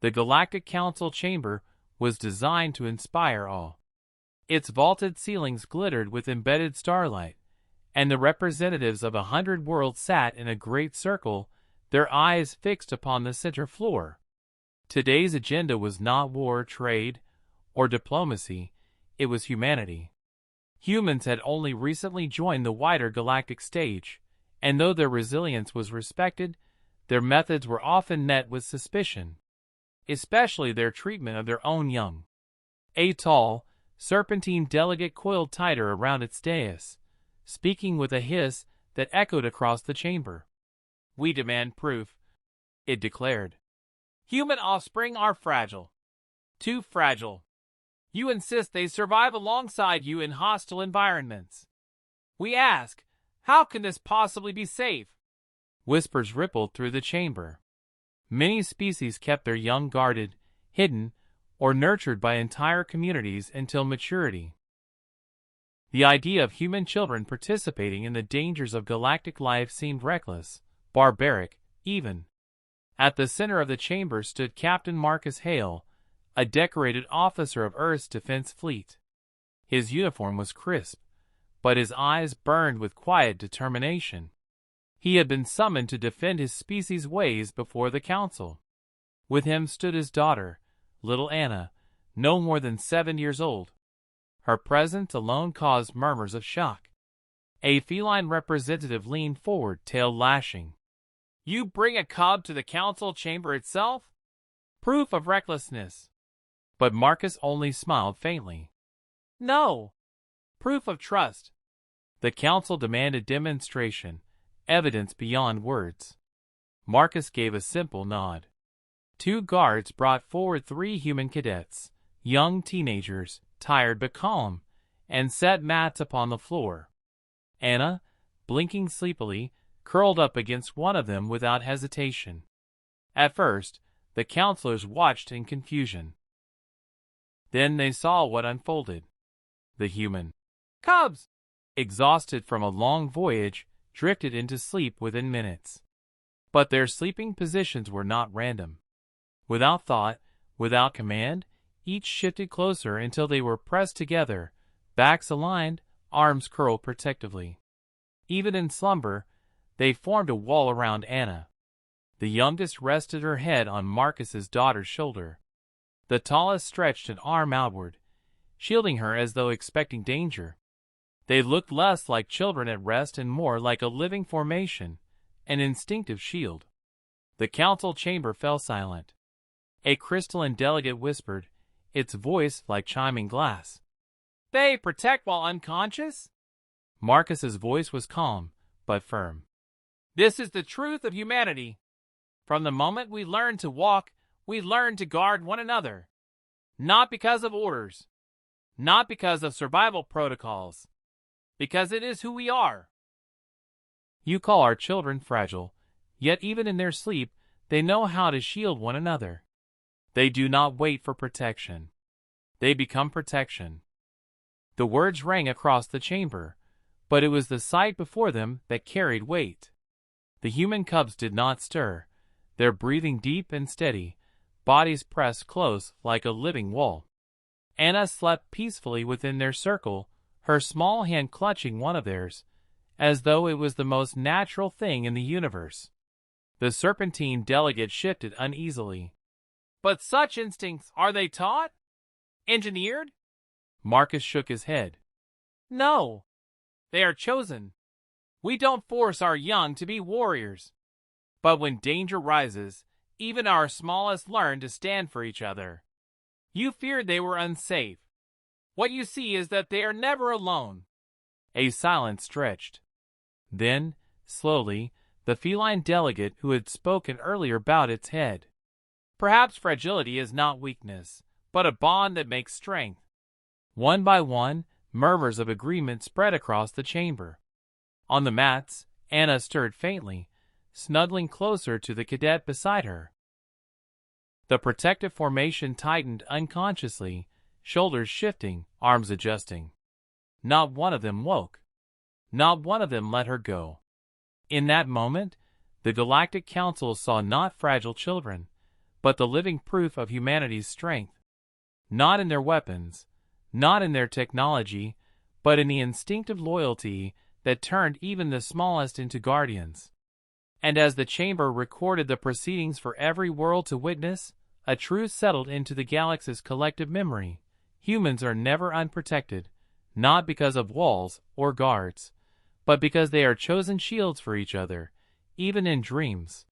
The Galactic Council chamber was designed to inspire awe. Its vaulted ceilings glittered with embedded starlight, and the representatives of 100 worlds sat in a great circle, their eyes fixed upon the center floor. Today's agenda was not war, trade, or diplomacy, it was humanity. Humans had only recently joined the wider galactic stage, and though their resilience was respected, their methods were often met with suspicion, especially their treatment of their own young. A tall, serpentine delegate coiled tighter around its dais, speaking with a hiss that echoed across the chamber. "We demand proof," it declared. "Human offspring are fragile. Too fragile. You insist they survive alongside you in hostile environments. We ask, how can this possibly be safe?" Whispers rippled through the chamber. Many species kept their young guarded, hidden, or nurtured by entire communities until maturity. The idea of human children participating in the dangers of galactic life seemed reckless, barbaric, even. At the center of the chamber stood Captain Marcus Hale, a decorated officer of Earth's defense fleet. His uniform was crisp, but his eyes burned with quiet determination. He had been summoned to defend his species' ways before the council. With him stood his daughter, little Anna, no more than 7 years old. Her presence alone caused murmurs of shock. A feline representative leaned forward, tail lashing. "You bring a cub to the council chamber itself? Proof of recklessness." But Marcus only smiled faintly. "No. Proof of trust." The council demanded demonstration, evidence beyond words. Marcus gave a simple nod. 2 guards brought forward 3 human cadets, young teenagers, tired but calm, and set mats upon the floor. Anna, blinking sleepily, curled up against one of them without hesitation. At first, the counselors watched in confusion. Then they saw what unfolded. The human cubs, exhausted from a long voyage, drifted into sleep within minutes. But their sleeping positions were not random. Without thought, without command, each shifted closer until they were pressed together, backs aligned, arms curled protectively. Even in slumber, they formed a wall around Anna. The youngest rested her head on Marcus's daughter's shoulder. The tallest stretched an arm outward, shielding her as though expecting danger. They looked less like children at rest and more like a living formation, an instinctive shield. The council chamber fell silent. A crystalline delegate whispered, its voice like chiming glass. "They protect while unconscious?" Marcus's voice was calm, but firm. "This is the truth of humanity. From the moment we learn to walk, we learn to guard one another. Not because of orders. Not because of survival protocols. Because it is who we are." You call our children fragile, yet even in their sleep, they know how to shield one another. They do not wait for protection. They become protection. The words rang across the chamber, but it was the sight before them that carried weight. The human cubs did not stir, their breathing deep and steady, bodies pressed close like a living wall. Anna slept peacefully within their circle, her small hand clutching one of theirs, as though it was the most natural thing in the universe. The serpentine delegate shifted uneasily. "But such instincts, are they taught? Engineered?" Marcus shook his head. "No. They are chosen. We don't force our young to be warriors. But when danger rises, even our smallest learn to stand for each other. You feared they were unsafe. What you see is that they are never alone." A silence stretched. Then, slowly, the feline delegate who had spoken earlier bowed its head. "Perhaps fragility is not weakness, but a bond that makes strength." One by one, murmurs of agreement spread across the chamber. On the mats, Anna stirred faintly, snuggling closer to the cadet beside her. The protective formation tightened unconsciously, shoulders shifting, arms adjusting. Not one of them woke. Not one of them let her go. In that moment, the Galactic Council saw not fragile children, but the living proof of humanity's strength. Not in their weapons, not in their technology, but in the instinctive loyalty that turned even the smallest into guardians. And as the chamber recorded the proceedings for every world to witness, a truth settled into the galaxy's collective memory. Humans are never unprotected, not because of walls or guards, but because they are chosen shields for each other, even in dreams.